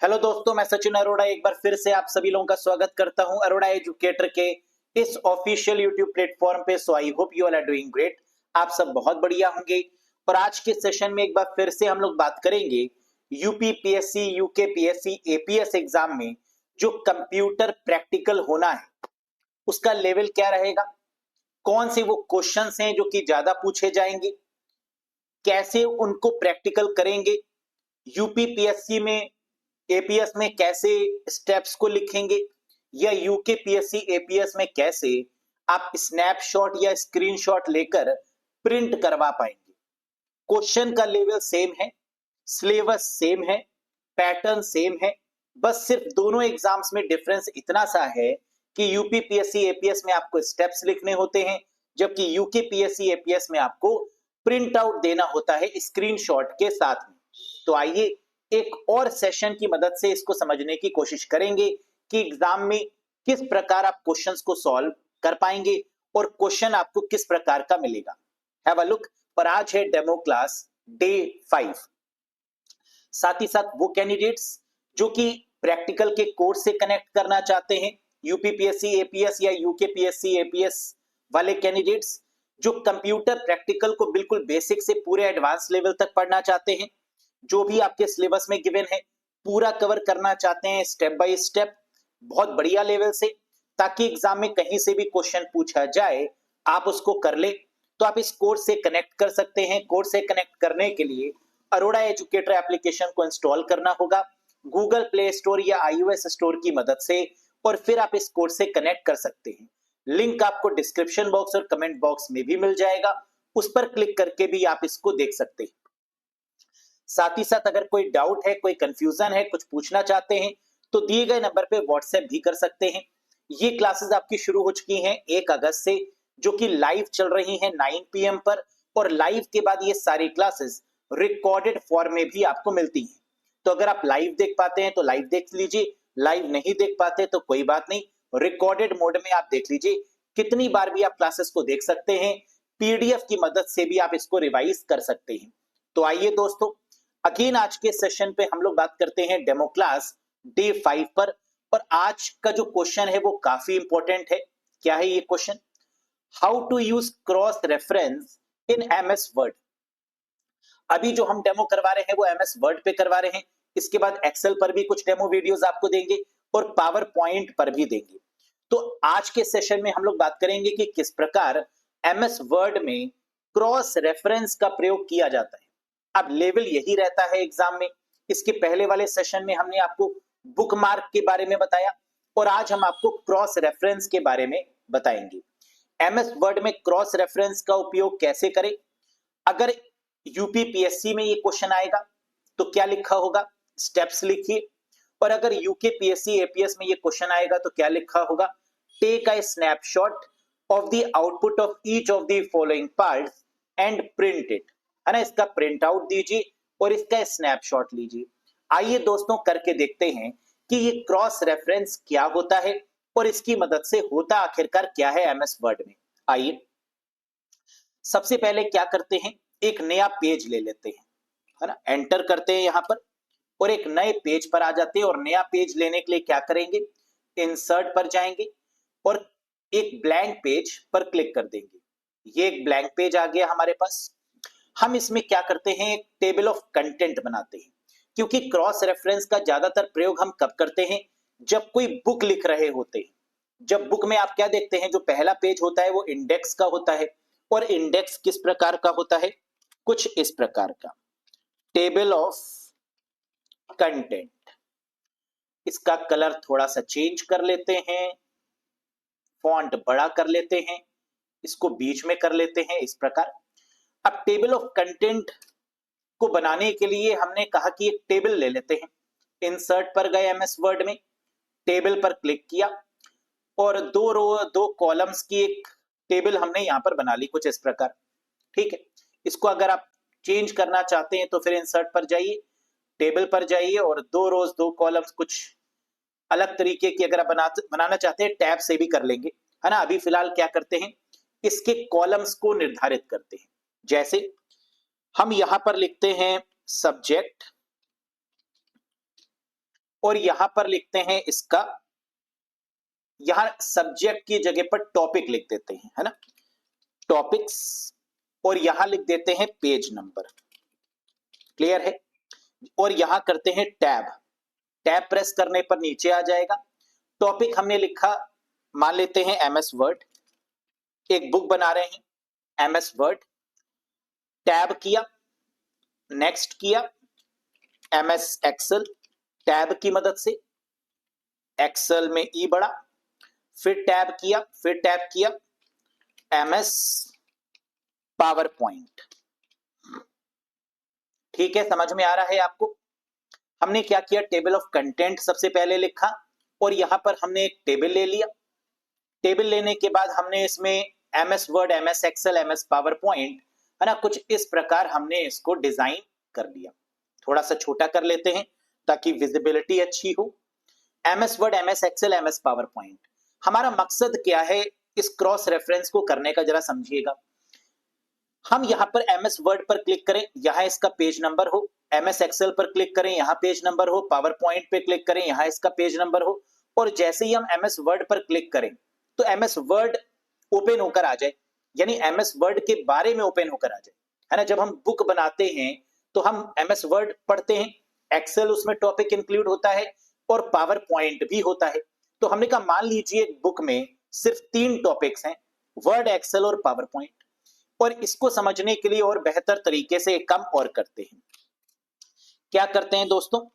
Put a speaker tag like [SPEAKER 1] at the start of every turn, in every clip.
[SPEAKER 1] Hello दोस्तों, मैं सचिन अरोड़ा एक बार फिर से आप सभी लोगों का स्वागत करता हूं अरोड़ा एजुकेटर के इस ऑफिशियल यूट्यूब प्लेटफॉर्म पे। So I hope you all are doing great. आप सब बहुत बढ़िया होंगे। और आज के सेशन में एक बार फिर से हम लोग बात करेंगे UP PSC, UK PSC, APS exam में जो कंप्यूटर प्रैक्टिकल होना है उसका लेवल क्या रहेगा, कौन से वो क्वेश्चंस हैं जो कि ज्यादा पूछे जाएंगे, कैसे उनको प्रैक्टिकल करेंगे, यूपी पीएससी में एपीएस में कैसे स्टेप्स को लिखेंगे, या यूके पीएससी एपीएस में कैसे आप स्नैपशॉट या स्क्रीनशॉट लेकर प्रिंट करवा पाएंगे। क्वेश्चन का लेवल सेम है, सिलेबस सेम है, पैटर्न सेम है। बस सिर्फ दोनों एग्जाम्स में डिफरेंस इतना सा है कि यूपी पीएससी एपीएस में आपको स्टेप्स लिखने होते हैं, जबकि यूके पीएससी एपीएस में आपको प्रिंट आउट देना होता है स्क्रीनशॉट के साथ में। तो आइए एक और सेशन की मदद से इसको समझने की कोशिश करेंगे कि एग्जाम में किस प्रकार आप क्वेश्चंस को सॉल्व कर पाएंगे और क्वेश्चन आपको किस प्रकार का मिलेगा। Have a look. पर आज है डेमो क्लास डे 5। साथ ही साथ वो कैंडिडेट्स जो कि प्रैक्टिकल के कोर्स से कनेक्ट करना चाहते हैं, यूपीपीएससी एपीएस या यूकेपीएससी एपीएस वाले कैंडिडेट्स जो कंप्यूटर प्रैक्टिकल को बिल्कुल बेसिक से पूरे एडवांस लेवल तक पढ़ना चाहते हैं, जो भी आपके सिलेबस में गिवन है पूरा कवर करना चाहते हैं स्टेप बाय स्टेप बहुत बढ़िया लेवल से, ताकि एग्जाम में कहीं से भी क्वेश्चन पूछा जाए आप उसको कर ले। तो आप इस कोर्स से कनेक्ट कर सकते हैं। कोर्स से कनेक्ट करने के लिए अरोड़ा एजुकेटर एप्लीकेशन को इंस्टॉल करना होगा गूगल प्ले स्टोर या आईओएस स्टोर की मदद से, और फिर आप इस कोर्स से कनेक्ट कर सकते हैं। लिंक आपको डिस्क्रिप्शन बॉक्स और कमेंट बॉक्स में भी मिल जाएगा, उस पर क्लिक करके भी आप इसको देख सकते हैं। साथ ही साथ अगर कोई डाउट है, कोई कंफ्यूजन है, कुछ पूछना चाहते हैं तो दिए गए नंबर पे व्हाट्सएप भी कर सकते हैं। ये क्लासेस आपकी शुरू हो चुकी हैं 1 अगस्त से, जो कि लाइव चल रही हैं 9 PM पर, और लाइव के बाद ये सारी क्लासेस रिकॉर्डेड फॉर्म में भी आपको मिलती हैं। तो अगर आप लाइव देख पाते हैं तो लाइव देख लीजिए, लाइव नहीं देख पाते तो कोई बात नहीं, रिकॉर्डेड मोड में आप देख लीजिए। कितनी बार भी आप क्लासेस को देख सकते हैं, पीडीएफ की मदद से भी आप इसको रिवाइज कर सकते हैं। तो आइए दोस्तों, अगेन आज के सेशन पे हम लोग बात करते हैं डेमो क्लास डे 5 पर। और आज का जो क्वेश्चन है वो काफी इंपॉर्टेंट है। क्या है ये question? How to use cross reference in MS Word. अभी जो हम डेमो करवा रहे हैं वो एमएस वर्ड पे करवा रहे हैं, इसके बाद एक्सेल पर भी कुछ डेमो वीडियोस आपको देंगे और पावर पॉइंट पर भी देंगे। तो आज के सेशन में हम लोग बात करेंगे कि किस प्रकार एमएस वर्ड में क्रॉस रेफरेंस का प्रयोग किया जाता है। अब लेवल यही रहता है एग्जाम में। इसके पहले वाले सेशन में हमने आपको बुकमार्क के बारे में बताया, और आज हम आपको क्रॉस रेफरेंस के बारे में बताएंगे। एमएस वर्ड में क्रॉस रेफरेंस का उपयोग कैसे करें। अगर यूपीपीएससी में ये क्वेश्चन आएगा तो क्या लिखा होगा, स्टेप्स लिखिए। और अगर यूकेपीएससी एपीएस में ये क्वेश्चन आएगा तो क्या लिखा होगा, take a snapshot of the output of each of the following parts and print it. है ना, इसका प्रिंट आउट दीजिए और इसका स्नैपशॉट लीजिए। आइए दोस्तों करके देखते हैं कि ये क्रॉस रेफरेंस क्या होता है और इसकी मदद से होता आखिरकार क्या है एमएस वर्ड में। आइए सबसे पहले क्या करते हैं, एक नया पेज ले लेते हैं, है ना, एंटर करते हैं यहां पर और एक नए पेज पर आ जाते हैं। और नया पेज लेने के लिए क्या करेंगे, इंसर्ट पर जाएंगे और एक ब्लैंक पेज पर क्लिक कर देंगे। ये एक ब्लैंक पेज आ गया हमारे पास। हम इसमें क्या करते हैं, एक टेबल ऑफ कंटेंट बनाते हैं, क्योंकि क्रॉस रेफरेंस का ज्यादातर प्रयोग हम कब करते हैं, जब कोई बुक लिख रहे होते हैं। जब बुक में आप क्या देखते हैं, जो पहला पेज होता है वो इंडेक्स का होता है, और इंडेक्स किस प्रकार का होता है, कुछ इस प्रकार का, टेबल ऑफ कंटेंट। इसका कलर थोड़ा सा चेंज कर लेते हैं, फॉन्ट बड़ा कर लेते हैं, इसको बीच में कर लेते हैं इस प्रकार। अब टेबल ऑफ कंटेंट को बनाने के लिए हमने कहा कि एक टेबल ले लेते हैं। इंसर्ट पर गए एमएस वर्ड में, टेबल पर क्लिक किया और 2 रो 2 कॉलम्स की एक टेबल हमने यहां पर बना ली कुछ इस प्रकार। ठीक है, इसको अगर आप चेंज करना चाहते हैं तो फिर इंसर्ट पर जाइए, टेबल पर जाइए और 2 रोज 2 कॉलम्स कुछ अलग तरीके की अगर आप बनाना चाहते हैं टैब से भी कर लेंगे, है ना। अभी फिलहाल क्या करते हैं, इसके कॉलम्स को निर्धारित करते हैं। जैसे हम यहां पर लिखते हैं सब्जेक्ट, और यहां पर लिखते हैं इसका, यहां सब्जेक्ट की जगह पर टॉपिक लिख देते हैं, है ना, टॉपिक्स, और यहां लिख देते हैं पेज नंबर। क्लियर है? और यहां करते हैं टैब, टैब प्रेस करने पर नीचे आ जाएगा। टॉपिक हमने लिखा, मान लेते हैं एमएस वर्ड, एक बुक बना रहे हैं एमएस वर्ड, टैब किया, नेक्स्ट किया, एमएस एक्सेल, टैब की मदद से एक्सेल में ई बढ़ा, फिर टैब किया, फिर टैब किया, एमएस पावर पॉइंट। ठीक है, समझ में आ रहा है आपको? हमने क्या किया, टेबल ऑफ कंटेंट सबसे पहले लिखा, और यहां पर हमने एक टेबल ले लिया। टेबल लेने के बाद हमने इसमें MS Word, MS Excel, MS PowerPoint, है ना, कुछ इस प्रकार हमने इसको डिजाइन कर लिया। थोड़ा सा छोटा कर लेते हैं ताकि विजिबिलिटी अच्छी हो। MS Word, MS Excel, MS PowerPoint, हमारा मकसद क्या है इस क्रॉस रेफरेंस को करने का, जरा समझिएगा। हम यहां पर एमएस वर्ड पर क्लिक करें, यहां इसका पेज नंबर हो, एमएस एक्सेल पर क्लिक करें, यहां पेज नंबर हो, पावर पॉइंट पे क्लिक करें, यहां इसका पेज नंबर हो, और जैसे ही हम एमएस वर्ड पर क्लिक करें तो एमएस वर्ड ओपन होकर आ जाए, यानी एमएस वर्ड के बारे में ओपन होकर आ जाए, है ना। जब हम बुक बनाते हैं तो हम एमएस वर्ड पढ़ते हैं, एक्सेल उसमें टॉपिक इंक्लूड होता है और पावर पॉइंट भी होता है। तो हमने कहा मान लीजिए बुक में सिर्फ 3 टॉपिक्स हैं, वर्ड, एक्सेल और पावर पॉइंट, और इसको समझने के लिए और बेहतर तरीके से एक काम और करते हैं। क्या करते हैं दोस्तों,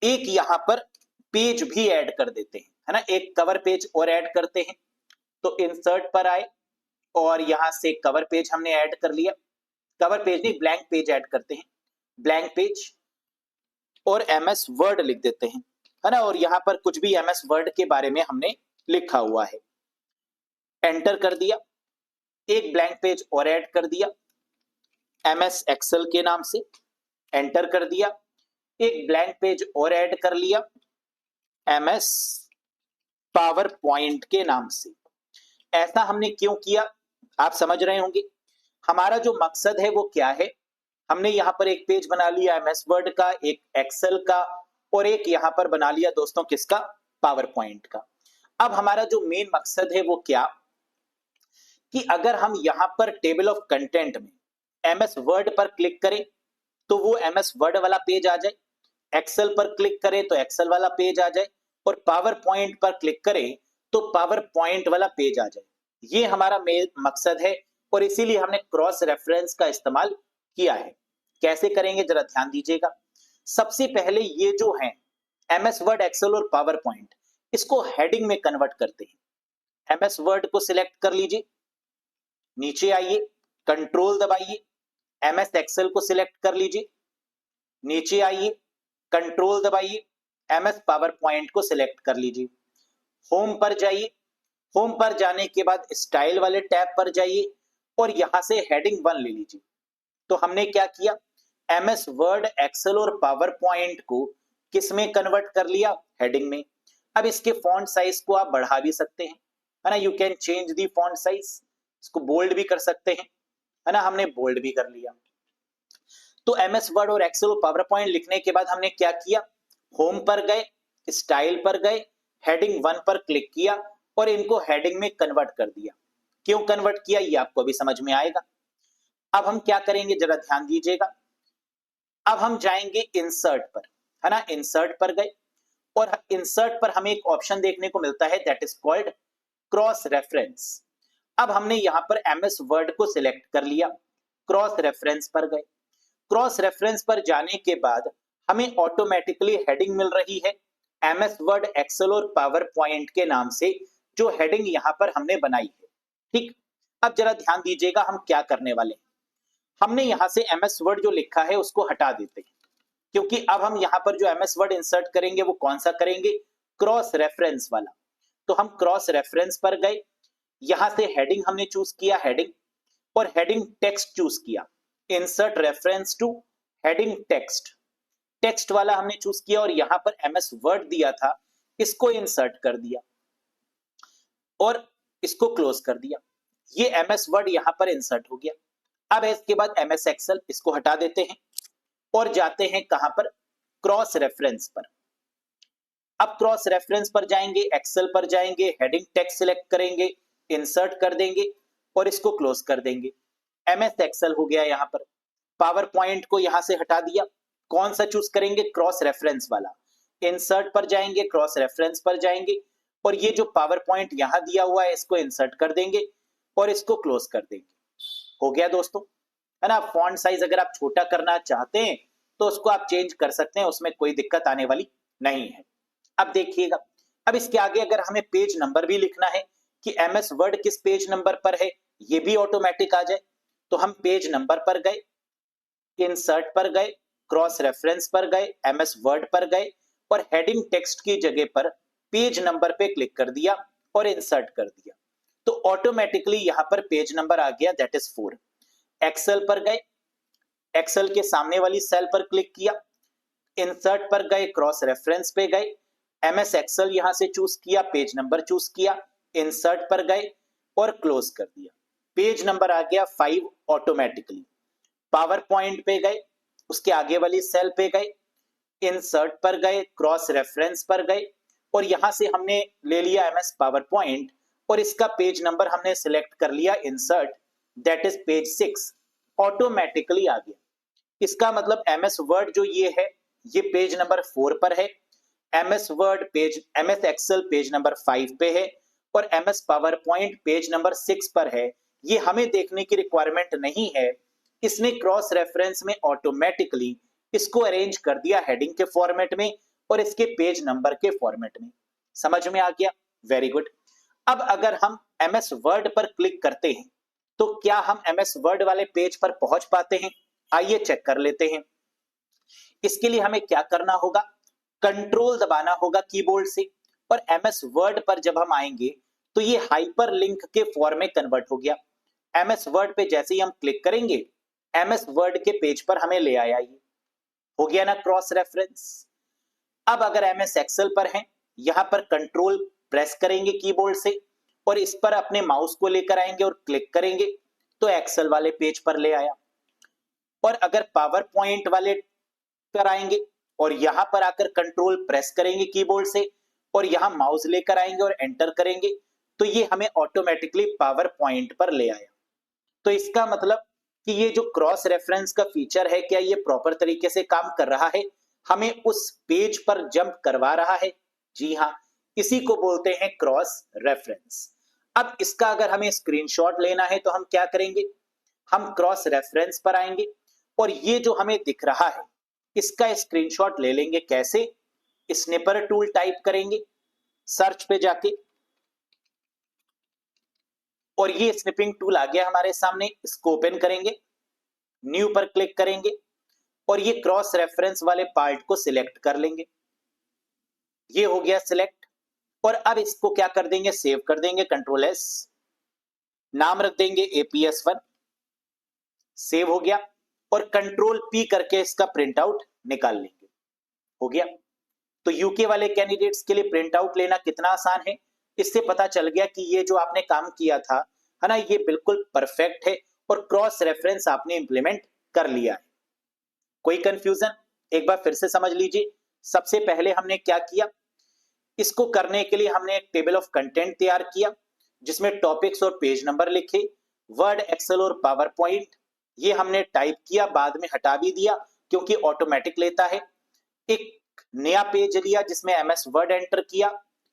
[SPEAKER 1] एक यहां पर पेज भी ऐड कर देते हैं, है ना, एक कवर पेज और ऐड करते हैं। तो इंसर्ट पर आए और यहां से कवर पेज हमने ऐड कर लिया, कवर पेज नहीं, ब्लैंक पेज ऐड करते हैं, ब्लैंक पेज, और एमएस वर्ड लिख देते हैं, है ना, और यहां पर कुछ भी एमएस वर्ड के बारे में हमने लिखा हुआ है। एंटर कर दिया, एक ब्लैंक पेज और ऐड कर दिया एमएस एक्सेल के नाम से, एंटर कर दिया, एक ब्लैंक पेज और ऐड कर लिया एमएस पावर पॉइंट के नाम से। ऐसा हमने क्यों किया, आप समझ रहे होंगे। हमारा जो मकसद है वो क्या है, हमने यहां पर एक पेज बना लिया एमएस वर्ड का, एक एक्सेल का, और एक यहां पर बना लिया दोस्तों किसका, पावर पॉइंट का। अब हमारा जो मेन मकसद है वो क्या, कि अगर हम यहां पर टेबल ऑफ कंटेंट में एमएस वर्ड पर क्लिक करें तो वो एमएस वर्ड वाला पेज आ जाए, एक्सेल पर क्लिक करें तो एक्सेल वाला पेज आ जाए, और पावर पॉइंट पर क्लिक करें तो पावर पॉइंट वाला पेज आ जाए। ये हमारा मेन मकसद है, और इसीलिए हमने क्रॉस रेफरेंस का इस्तेमाल किया है। कैसे करेंगे जरा ध्यान दीजिएगा। सबसे पहले ये जो है एमएस वर्ड, एक्सेल और पावर पॉइंट, इसको हेडिंग में कन्वर्ट करते हैं। एमएस वर्ड को सिलेक्ट कर लीजिए, नीचे आइए, कंट्रोल दबाइए, एमएस एक्सेल को सिलेक्ट कर लीजिए, नीचे आइए, कंट्रोल दबाइए, एमएस पावर पॉइंट को सिलेक्ट कर लीजिए, होम पर जाइए, होम पर जाने के बाद स्टाइल वाले टैब पर जाइए और यहां से हेडिंग 1 ले लीजिए। तो हमने क्या किया, एमएस वर्ड, एक्सेल और पावर पॉइंट को किस में कन्वर्ट कर लिया, हेडिंग में। अब इसके फॉन्ट साइज को आप बढ़ा भी सकते हैं, है ना, you can change the font size, इसको बोल्ड भी कर सकते हैं, है ना, हमने बोल्ड भी कर लिया। तो एमएस वर्ड और एक्सेल और पावर पॉइंट लिखने के बाद हमने क्या किया, होम पर गए, स्टाइल पर गए, हेडिंग 1 पर क्लिक किया और इनको हेडिंग में कन्वर्ट कर दिया। क्यों कन्वर्ट किया ये आपको अभी समझ में आएगा। अब हम क्या करेंगे जरा ध्यान दीजिएगा। अब हम जाएंगे इंसर्ट पर, है ना, इंसर्ट पर गए और इंसर्ट पर हमें एक ऑप्शन देखने को मिलता है that is called cross reference. अब हमने यहां पर एमएस वर्ड को सिलेक्ट कर लिया, क्रॉस रेफरेंस पर गए। क्रॉस रेफरेंस पर जाने के बाद हमें ऑटोमेटिकली हेडिंग मिल रही है एमएस वर्ड, एक्सेल और पावर पॉइंट के नाम से, जो हेडिंग यहां पर हमने बनाई है। ठीक, अब जरा ध्यान दीजिएगा हम क्या करने वाले हैं। हमने यहां से एमएस वर्ड जो लिखा है उसको हटा देते हैं, क्योंकि अब हम यहां पर जो एमएस वर्ड इंसर्ट करेंगे वो कौन सा करेंगे, क्रॉस रेफरेंस वाला। तो हम क्रॉस रेफरेंस पर गए, यहां से हेडिंग हमने चूज किया, हेडिंग, और हेडिंग टेक्स्ट चूज किया, insert reference two heading text, text वाला हमने चूज किया और यहां पर एमएस वर्ड दिया था, इसको इंसर्ट कर दिया और इसको क्लोज कर दिया। ये एमएस वर्ड यहां पर इंसर्ट हो गया। अब इसके बाद एमएस एक्सेल, इसको हटा देते हैं और जाते हैं कहां पर, क्रॉस रेफरेंस पर। अब क्रॉस रेफरेंस पर जाएंगे, एक्सेल पर जाएंगे, हेडिंग टेक्स्ट सिलेक्ट करेंगे, इंसर्ट कर देंगे और इसको क्लोज कर देंगे। एमएस एक्सेल हो गया यहाँ पर। पावर पॉइंट को यहां से हटा दिया। कौन सा चूज करेंगे? क्रॉस रेफरेंस वाला। इंसर्ट पर जाएंगे, क्रॉस रेफरेंस पर जाएंगे और ये जो पावर पॉइंट यहां दिया हुआ है इसको इंसर्ट कर देंगे और इसको क्लोज कर देंगे। हो गया दोस्तों, है ना। फॉन्ट साइज अगर आप छोटा करना चाहते हैं तो उसको आप चेंज कर सकते हैं, उसमें कोई दिक्कत आने वाली नहीं है। अब देखिएगा, अब इसके आगे अगर हमें पेज नंबर भी लिखना है कि एमएस वर्ड किस पेज नंबर पर है, ये भी ऑटोमेटिक आ जाए, तो हम पेज नंबर पर गए, इंसर्ट पर गए, क्रॉस रेफरेंस पर गए, एमएस वर्ड पर गए और हेडिंग टेक्स्ट की जगह पर पेज नंबर पे क्लिक कर दिया और इंसर्ट कर दिया, तो ऑटोमेटिकली यहां पर पेज नंबर आ गया, दैट इज 4। एक्सेल पर गए, एक्सेल के सामने वाली सेल पर क्लिक किया, इंसर्ट पर गए, क्रॉस रेफरेंस पे गए, एमएस एक्सेल यहां से चूज किया, पेज नंबर चूज किया, इंसर्ट पर गए और क्लोज कर दिया। पेज नंबर आ गया 5 ऑटोमेटिकली। पावर पॉइंट पे गए, उसके आगे वाली सेल पे गए, इंसर्ट पर गए, क्रॉस रेफरेंस पर गए और यहां से हमने ले लिया एमएस पावर पॉइंट और इसका पेज नंबर हमने सिलेक्ट कर लिया, insert, that is page 6। Automatically आ गया। इसका मतलब एमएस वर्ड जो ये है ये पेज नंबर 4 पर है, MS Word page, MS Excel page number 5 पे है और MS PowerPoint page number 6 पर है। ये हमें देखने की रिक्वायरमेंट नहीं है, इसने क्रॉस रेफरेंस में ऑटोमेटिकली इसको अरेंज कर दिया हेडिंग के फॉर्मेट में और इसके पेज नंबर के फॉर्मेट में। समझ में आ गया? Very good. अब अगर हम एमएस वर्ड पर क्लिक करते हैं तो क्या हम एमएस वर्ड वाले पेज पर पहुंच पाते हैं? आइए चेक कर लेते हैं। इसके लिए हमें क्या करना होगा? कंट्रोल दबाना होगा कीबोर्ड से और एमएस वर्ड पर जब हम आएंगे तो ये हाइपर लिंक के फॉर्म में कन्वर्ट हो गया। एमएस वर्ड पे जैसे ही हम क्लिक करेंगे एमएस वर्ड के पेज पर हमें ले आया, ये हो गया ना क्रॉस रेफरेंस। अब अगर एमएस एक्सेल पर हैं, यहां पर कंट्रोल प्रेस करेंगे कीबोर्ड से और इस पर अपने माउस को लेकर आएंगे और क्लिक करेंगे तो एक्सेल वाले पेज पर ले आया। और अगर पावर पॉइंट वाले पर आएंगे और यहां पर आकर कंट्रोल प्रेस करेंगे कीबोर्ड से और यहां माउस लेकर आएंगे और एंटर करेंगे तो ये हमें ऑटोमेटिकली पावर पॉइंट पर ले आया। तो इसका मतलब कि ये जो क्रॉस रेफरेंस का फीचर है, क्या ये प्रॉपर तरीके से काम कर रहा है, हमें उस पेज पर जंप करवा रहा है? जी हां, इसी को बोलते हैं क्रॉस रेफरेंस। अब इसका अगर हमें स्क्रीनशॉट लेना है तो हम क्या करेंगे? हम क्रॉस रेफरेंस पर आएंगे और ये जो हमें दिख रहा है इसका स्क्रीनशॉट ले लेंगे। कैसे? स्निपर टूल टाइप करेंगे सर्च पे जाके और ये स्निपिंग टूल आ गया हमारे सामने, इसको ओपन करेंगे, न्यू पर क्लिक करेंगे और ये क्रॉस रेफरेंस वाले पार्ट को सिलेक्ट कर लेंगे। ये हो गया सिलेक्ट और अब इसको क्या कर देंगे? सेव कर देंगे, कंट्रोल एस, नाम रख देंगे APS1, सेव हो गया और कंट्रोल P करके इसका प्रिंट आउट निकाल लेंगे। हो गया। तो यूके वाले कैंडिडेट्स के लिए प्रिंट आउट लेना कितना आसान है, इससे पता चल गया कि ये जो आपने काम किया था, है ना, ये बिल्कुल परफेक्ट है और क्रॉस रेफरेंस आपने इंप्लीमेंट कर लिया है। कोई कंफ्यूजन? एक बार फिर से समझ लीजिए। सबसे पहले हमने क्या किया? इसको करने के लिए हमने एक टेबल ऑफ कंटेंट तैयार किया जिसमें टॉपिक्स और पेज नंबर लिखे, वर्ड, एक्सेल और पावर पॉइंट ये हमने टाइप किया, बाद में हटा भी दिया क्योंकि ऑटोमेटिक लेता है। एक नया पेज लिया जिसमें एमएस वर्ड एंटर किया,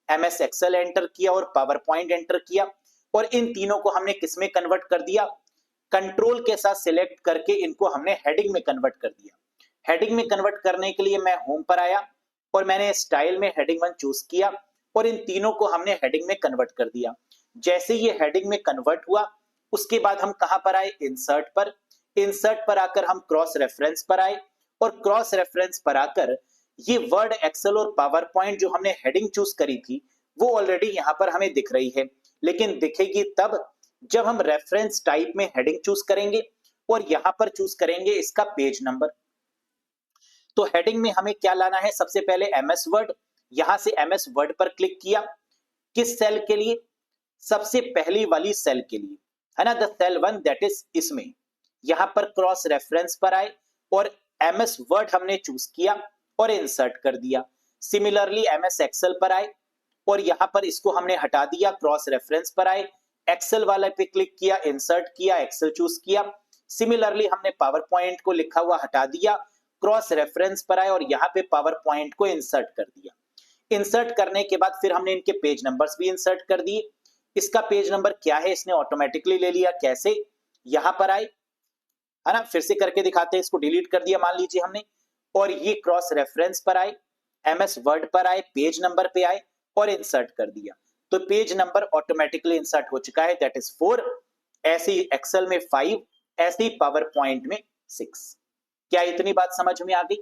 [SPEAKER 1] एमएस एक्सेल एंटर किया और पावर पॉइंट एंटर किया और इन तीनों को हमने किसमें कन्वर्ट कर दिया? कंट्रोल के साथ सिलेक्ट करके इनको हमने हेडिंग में कन्वर्ट कर दिया। हेडिंग में कन्वर्ट करने के लिए मैं होम पर आया और मैंने स्टाइल में हेडिंग 1 चूज किया और इन तीनों को हमने हेडिंग में कन्वर्ट कर दिया। जैसे ये हेडिंग में कन्वर्ट हुआ उसके बाद हम कहां पर आए? इंसर्ट पर। इंसर्ट पर आकर हम क्रॉस रेफरेंस पर आए और क्रॉस रेफरेंस पर आकर ये वर्ड, एक्सेल और पावर पॉइंट जो हमने हेडिंग चूज करी थी वो ऑलरेडी यहां पर हमें दिख रही है, लेकिन दिखेगी तब जब हम रेफरेंस टाइप में हेडिंग चूज करेंगे और यहां पर चूज करेंगे इसका पेज नंबर। तो हेडिंग में हमें क्या लाना है? सबसे पहले एमएस वर्ड, यहां से एमएस वर्ड पर क्लिक किया। किस सेल के लिए? सबसे पहली वाली सेल के लिए, है ना, द सेल 1 दैट इज इसमें। यहां पर क्रॉस रेफरेंस पर आए और एमएस वर्ड हमने चूज किया और इंसर्ट कर दिया। सिमिलरली एमएस एक्सेल पर आए और यहां पर इसको हमने हटा दिया, क्रॉस रेफरेंस पर आए, एक्सेल वाले पे क्लिक किया, इंसर्ट किया, एक्सेल चूज किया। सिमिलरली हमने पावर पॉइंट को लिखा हुआ हटा दिया, क्रॉस रेफरेंस पर आए और यहाँ पे पावर पॉइंट को इंसर्ट कर दिया। इंसर्ट करने के बाद फिर हमने इनके पेज नंबर्स भी इंसर्ट कर दिए। इसका पेज नंबर क्या है इसने ऑटोमेटिकली ले लिया, कैसे, यहां पर आए, है ना, फिर से करके दिखाते हैं, इसको डिलीट कर दिया मान लीजिए हमने, और ये क्रॉस रेफरेंस पर आए, एमएस वर्ड पर आए, पेज नंबर पे आए और इंसर्ट कर दिया। तो पेज नंबर ऑटोमेटिकली इंसर्ट हो चुका है, दैट इज 4। ऐसे ही एक्सेल में 5, ऐसे ही पावर पॉइंट में 6। क्या इतनी बात समझ में आ गई?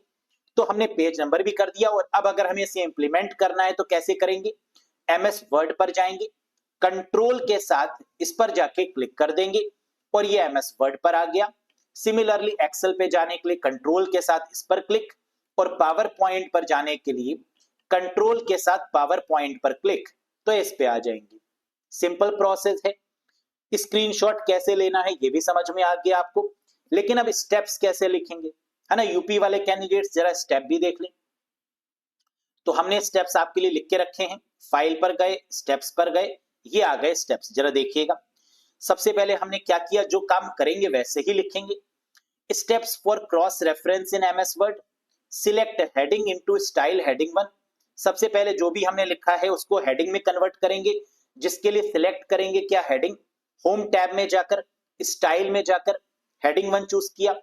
[SPEAKER 1] तो हमने पेज नंबर भी कर दिया और अब अगर हमें इसे इंप्लीमेंट करना है तो कैसे करेंगे? एमएस वर्ड पर जाएंगे, कंट्रोल के साथ इस पर जाके क्लिक कर देंगे और ये एमएस वर्ड पर आ गया। सिमिलरली एक्सेल पे जाने के लिए कंट्रोल के साथ इस पर क्लिक और पावर पॉइंट पर जाने के लिए कंट्रोल के साथ पावर पॉइंट पर क्लिक, तो इस पे आ जाएंगे। सिंपल प्रोसेस है। स्क्रीनशॉट कैसे लेना है ये भी समझ में आ गया आपको, लेकिन अब स्टेप्स कैसे लिखेंगे, है ना। यूपी वाले कैंडिडेट्स जरा स्टेप भी देख लें। तो हमने स्टेप्स आपके लिए लिख के रखे हैं, फाइल पर गए, स्टेप्स पर गए, ये आ गए स्टेप्स, जरा देखिएगा। सबसे पहले हमने क्या किया, जो काम करेंगे वैसे ही लिखेंगे। Steps for cross reference in MS word, select heading into style heading 1। सबसे पहले जो भी हमने लिखा है उसको हेडिंग में कन्वर्ट करेंगे, जिसके लिए सिलेक्ट करेंगे क्या, हेडिंग। होम टैब में जाकर स्टाइल में जाकर हेडिंग 1 चूज किया,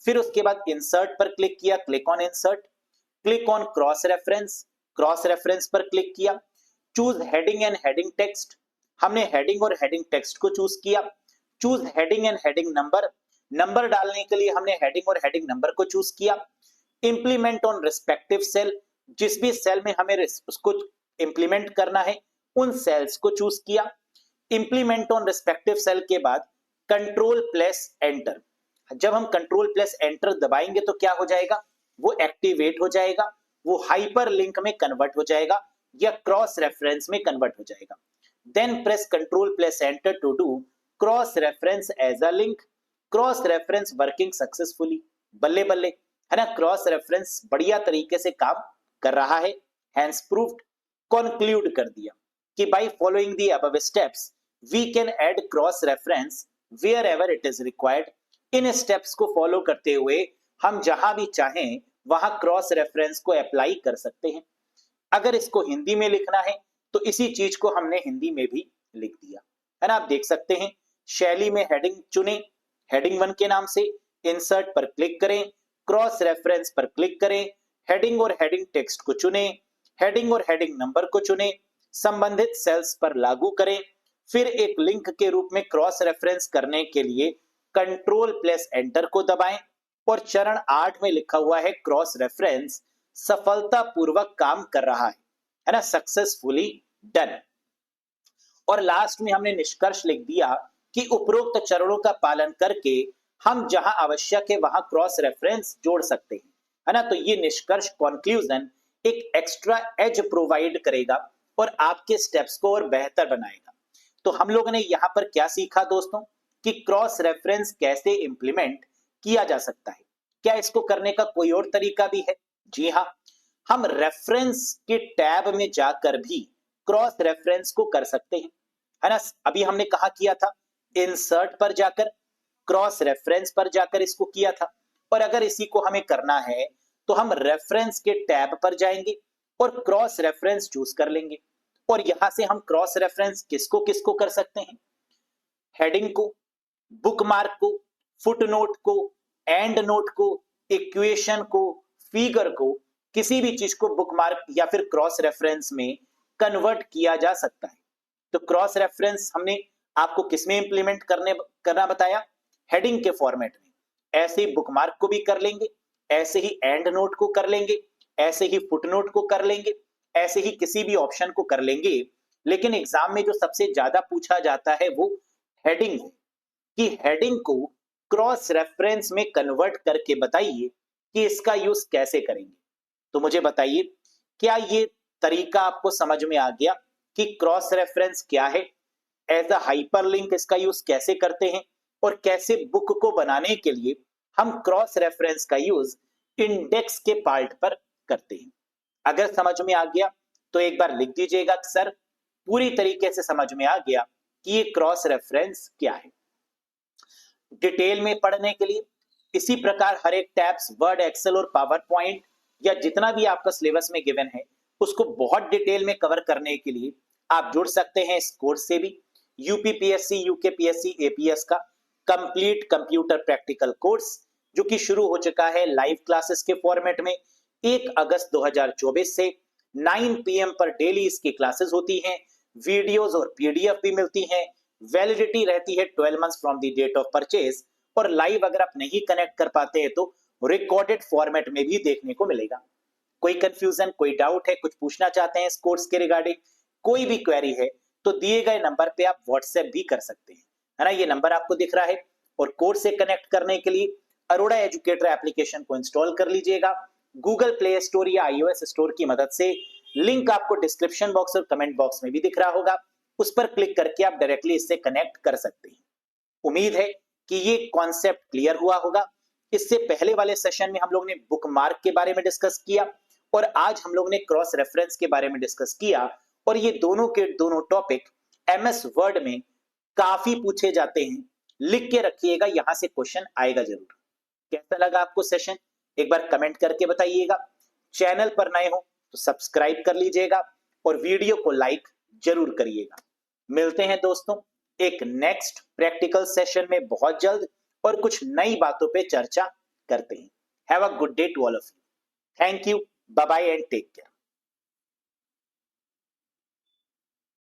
[SPEAKER 1] फिर उसके बाद इंसर्ट पर क्लिक किया, click on insert, click on cross reference, cross reference पर क्लिक किया, choose heading and heading text, हमने हेडिंग और हेडिंग टेक्स्ट को चूज किया, choose heading and heading number, number डालने के लिए हमने हेडिंग और हेडिंग नंबर को चूज किया, इंप्लीमेंट ऑन रिस्पेक्टिव सेल, जिस भी सेल में हमें उसको इंप्लीमेंट करना है उन सेल्स को चूज किया, इंप्लीमेंट ऑन रिस्पेक्टिव सेल के बाद कंट्रोल प्लस एंटर। जब हम कंट्रोल प्लस एंटर दबाएंगे तो क्या हो जाएगा, वो एक्टिवेट हो जाएगा, वो हाइपर लिंक में कन्वर्ट हो जाएगा या क्रॉस रेफरेंस में कन्वर्ट हो जाएगा। Then press control plus enter to do cross reference as a link, cross reference working successfully. बल्ले बल्ले, है ना, क्रॉस रेफरेंस बढ़िया तरीके से काम कर रहा है, हैंस प्रूव्ड। कंक्लूड कर दिया कि by following the above steps we can add cross reference wherever it is required. इन स्टेप्स को फॉलो करते हुए हम जहां भी चाहें वहां क्रॉस रेफरेंस को अप्लाई कर सकते हैं। अगर इसको हिंदी में लिखना है तो इसी चीज को हमने हिंदी में भी लिख दिया, है ना। आप देख सकते हैं, शैली में हेडिंग चुने, हेडिंग 1 के नाम से, इंसर्ट पर क्लिक करें, क्रॉस रेफरेंस पर क्लिक करें, हेडिंग और हेडिंग टेक्स्ट को चुने, हेडिंग और हेडिंग नंबर को चुने, संबंधित सेल्स पर लागू करें, फिर एक लिंक के रूप में क्रॉस रेफरेंस करने के लिए कंट्रोल प्लस एंटर को दबाएं और चरण 8 में लिखा हुआ है क्रॉस रेफरेंस सफलतापूर्वक काम कर रहा है ना, सक्सेसफुली डन। और लास्ट में हमने निष्कर्ष लिख दिया कि उपरोक्त चरणों का पालन करके हम जहां आवश्यक है वहां क्रॉस रेफरेंस जोड़ सकते हैं, है ना। तो ये निष्कर्ष कंक्लूजन एक एक्स्ट्रा एज प्रोवाइड करेगा और आपके स्टेप्स को और बेहतर बनाएगा। तो हम लोगों ने यहां पर क्या सीखा दोस्तों, कि क्रॉस रेफरेंस कैसे इंप्लीमेंट किया जा सकता है। क्या इसको करने का कोई और तरीका भी है? जी हाँ, हम रेफरेंस के टैब में जाकर भी क्रॉस रेफरेंस को कर सकते हैं, है ना। अभी हमने कहा किया था, इंसर्ट पर जाकर, क्रॉस रेफरेंस पर जाकर इसको किया था। और अगर इसी को हमें करना है तो हम रेफरेंस के टैब पर जाएंगे और क्रॉस रेफरेंस चूज कर लेंगे और यहां से हम क्रॉस रेफरेंस किसको किसको कर सकते हैं, हेडिंग को, बुकमार्क को, फुटनोट को, एंड नोट को, इक्वेशन को, फिगर को, किसी भी चीज को बुकमार्क या फिर क्रॉस रेफरेंस में कन्वर्ट किया जा सकता है। तो क्रॉस रेफरेंस हमने आपको किसमें इंप्लीमेंट करना बताया, हेडिंग के फॉर्मेट में। ऐसे ही बुकमार्क को भी कर लेंगे, ऐसे ही एंड नोट को कर लेंगे, ऐसे ही फुटनोट को कर लेंगे, ऐसे ही किसी भी ऑप्शन को कर लेंगे। लेकिन एग्जाम में जो सबसे ज्यादा पूछा जाता है वो हेडिंग है, कि हेडिंग को क्रॉस रेफरेंस में कन्वर्ट करके बताइए कि इसका यूज कैसे करेंगे। तो मुझे बताइए, क्या ये तरीका आपको समझ में आ गया कि क्रॉस रेफरेंस क्या है, एज अ हाइपरलिंक इसका यूज कैसे करते हैं और कैसे बुक को बनाने के लिए हम क्रॉस रेफरेंस का यूज इंडेक्स के पार्ट पर करते हैं। अगर समझ में आ गया तो एक बार लिख दीजिएगा सर पूरी तरीके से समझ में आ गया कि ये क्रॉस रेफरेंस क्या है। डिटेल में पढ़ने के लिए इसी प्रकार हर एक टैब्स वर्ड, एक्सेल और पावर पॉइंट या जितना भी आपका सिलेबस में गिवन है उसको बहुत डिटेल में कवर करने के लिए आप जुड़ सकते हैं इस कोर्स से भी। यूपीपीएससी, यूकेपीएससी, एपीएस का कंप्लीट कंप्यूटर प्रैक्टिकल कोर्स जो कि शुरू हो चुका है लाइव क्लासेस के फॉर्मेट में। 1 अगस्त 2024 से 9 PM पर डेली इसकी क्लासेस होती हैं, वीडियोस और पीडीएफ भी मिलती हैं। वैलिडिटी रहती है 12 months from the date of purchase और लाइव अगर आप नहीं कनेक्ट कर पाते हैं तो रिकॉर्डेड फॉर्मेट में भी देखने को मिलेगा। कोई कंफ्यूजन, कोई डाउट है, कुछ पूछना चाहते हैं इस कोर्स के रिगार्डिंग, कोई भी क्वेरी है तो दिए गए नंबर पे आप व्हाट्सएप भी कर सकते हैं, है ना। ये नंबर आपको दिख रहा है और कोर्स से कनेक्ट करने के लिए अरोड़ा एजुकेटर एप्लीकेशन को इंस्टॉल कर लीजिएगा गूगल प्ले स्टोर या iOS स्टोर की मदद से। लिंक आपको डिस्क्रिप्शन बॉक्स और कमेंट बॉक्स में भी दिख रहा होगा, उस पर क्लिक करके आप डायरेक्टली इससे कनेक्ट कर सकते हैं। उम्मीद है कि ये कॉन्सेप्ट क्लियर हुआ होगा। इससे पहले वाले सेशन में हम लोग ने बुकमार्क के बारे में डिस्कस किया और आज हम लोग ने क्रॉस रेफरेंस के बारे में डिस्कस किया और ये दोनों के दोनों टॉपिक एमएस वर्ड में काफी पूछे जाते हैं। लिख के रखिएगा, यहां से क्वेश्चन आएगा जरूर। कैसा लगा आपको सेशन एक बार कमेंट करके बताइएगा। चैनल पर नए हो तो सब्सक्राइब कर लीजिएगा और वीडियो को लाइक जरूर करिएगा। मिलते हैं दोस्तों एक नेक्स्ट प्रैक्टिकल सेशन में बहुत जल्द और कुछ नई बातों पे चर्चा करते हैं। Have a good day to all of you. Thank you, bye bye and take care.